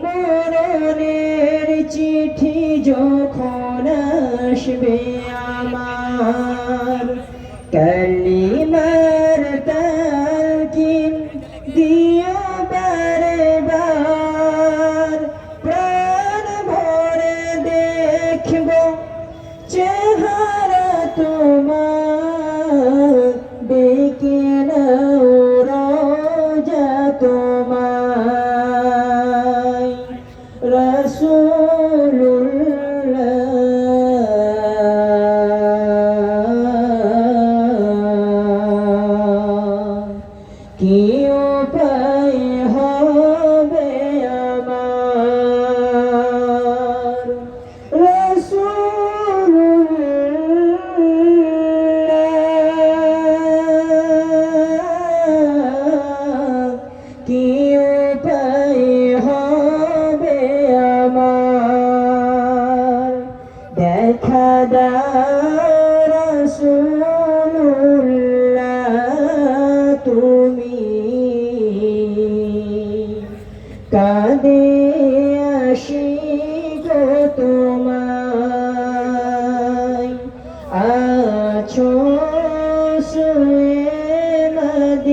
মরণের চিঠি যখন আসবে আমার, কালিমার তালকিন দিও বারে বার। প্রাণ ভরে দেখব চেহারা তোমার, ডেকে নাও রোজা তোমায় রাসূলুল্লাহ। কি উপায় হবে আমার রাসূলুল্লাহ, কি উপায় হবে আমার। দেখা দাও রাসূলুল্লাহ, তুমি কাঁদে আসি